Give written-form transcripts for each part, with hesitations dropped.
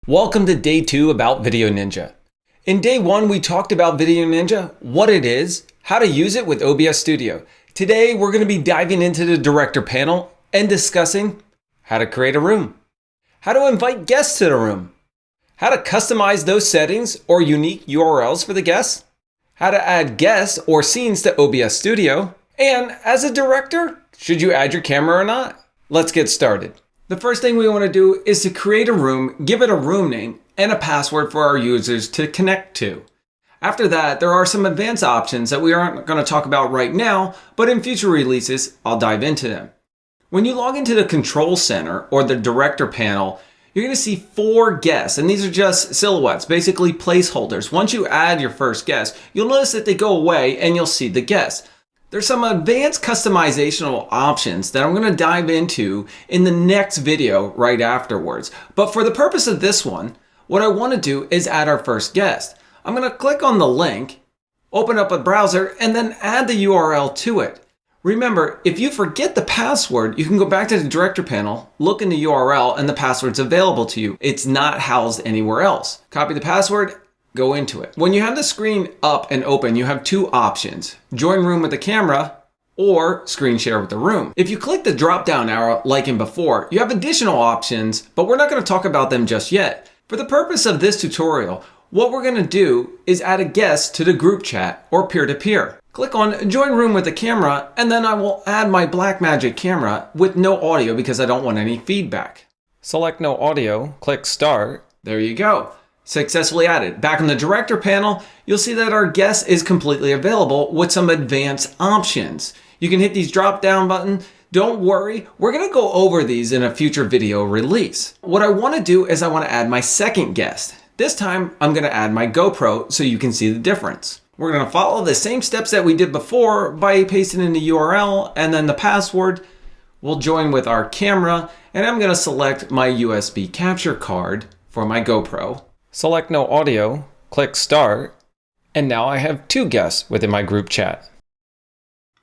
Welcome to day 2 about VDO. In day 1, we talked about VDO, what it is, how to use it with OBS Studio. Today, we're going to be diving into the director panel and discussing how to create a room, how to invite guests to the room, how to customize those settings or unique URLs for the guests, how to add guests or scenes to OBS Studio, and as a director, should you add your camera or not? Let's get started. The first thing we want to do is to create a room, give it a room name, and a password for our users to connect to. After that, there are some advanced options that we aren't going to talk about right now, but in future releases, I'll dive into them. When you log into the control center or the director panel, you're going to see 4 guests, and these are just silhouettes, basically placeholders. Once you add your first guest, you'll notice that they go away and you'll see the guests. There's some advanced customizational options that I'm going to dive into in the next video right afterwards. But for the purpose of this one, what I want to do is add our first guest. I'm going to click on the link, open up a browser, and then add the URL to it. Remember, if you forget the password, you can go back to the director panel, look in the URL, and the password's available to you. It's not housed anywhere else. Copy the password, go into it. When you have the screen up and open, you have 2 options: join room with the camera or screen share with the room. If you click the drop down arrow like in before, you have additional options, but we're not going to talk about them just yet. For the purpose of this tutorial, what we're going to do is add a guest to the group chat or peer-to-peer. Click on join room with the camera, and then I will add my Blackmagic camera with no audio because I don't want any feedback. Select no audio, click start. There you go. Successfully added. Back in the director panel, you'll see that our guest is completely available with some advanced options. You can hit these drop down button. Don't worry, we're going to go over these in a future video release. What I want to do is I want to add my second guest. This time I'm going to add my GoPro so you can see the difference. We're going to follow the same steps that we did before by pasting in the URL and then the password. We'll join with our camera, and I'm going to select my USB capture card for my GoPro. Select no audio, click start, and now I have 2 guests within my group chat.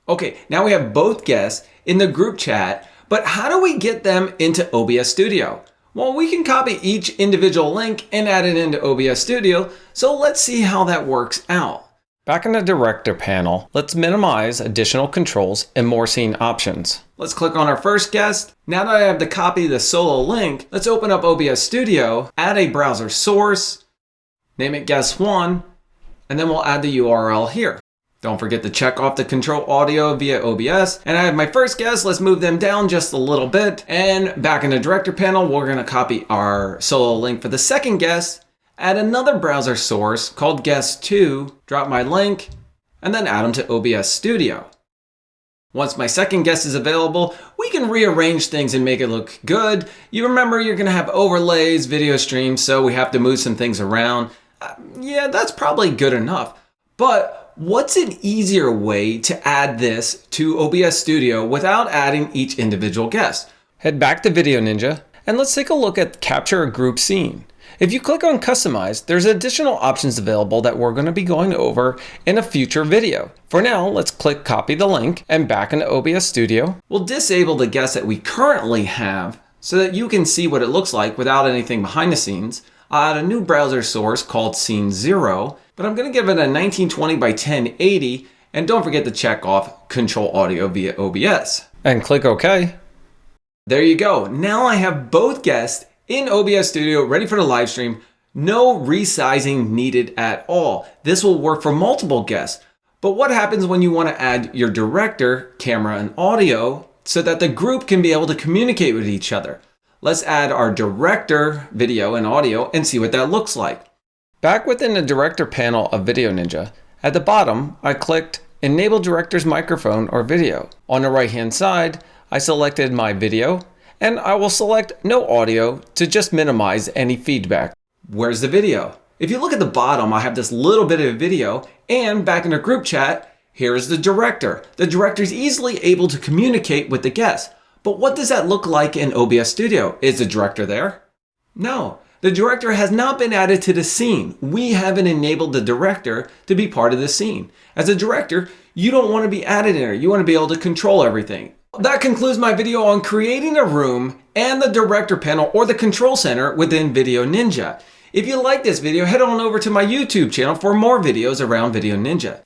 Okay, now we have both guests in the group chat, but how do we get them into OBS Studio? Well, we can copy each individual link and add it into OBS Studio, so let's see how that works out. Back in the director panel, let's minimize additional controls and more scene options. Let's click on our first guest. Now that I have to copy the solo link, let's open up OBS Studio, add a browser source, name it guest 1, and then we'll add the URL here. Don't forget to check off the control audio via OBS. And I have my first guest. Let's move them down just a little bit. And back in the director panel, we're going to copy our solo link for the second guest, add another browser source called guest 2, drop my link, and then add them to OBS Studio. Once my second guest is available, we can rearrange things and make it look good. You remember you're going to have overlays, video streams, so we have to move some things around. Yeah, that's probably good enough. But what's an easier way to add this to OBS Studio without adding each individual guest? Head back to VDO and let's take a look at capture a group scene. If you click on customize, there's additional options available that we're going to be going over in a future video. For now, let's click copy the link and back into OBS Studio. We'll disable the guests that we currently have so that you can see what it looks like without anything behind the scenes. I'll add a new browser source called scene 0, but I'm going to give it a 1920 by 1080, and don't forget to check off control audio via OBS. And click OK. There you go. Now I have both guests in OBS Studio, ready for the live stream. No resizing needed at all. This will work for multiple guests. But what happens when you want to add your director, camera, and audio so that the group can be able to communicate with each other? Let's add our director, video, and audio and see what that looks like. Back within the director panel of VDO, at the bottom, I clicked Enable Director's Microphone or Video. On the right-hand side, I selected my video, and I will select no audio to just minimize any feedback. Where's the video? If you look at the bottom, I have this little bit of video, and back in the group chat, here's the director. The director is easily able to communicate with the guests. But what does that look like in OBS Studio? Is the director there? No, the director has not been added to the scene. We haven't enabled the director to be part of the scene. As a director, you don't want to be added in there. You want to be able to control everything. That concludes my video on creating a room and the director panel or the control center within Video Ninja. If you like this video, head on over to my YouTube channel for more videos around Video Ninja.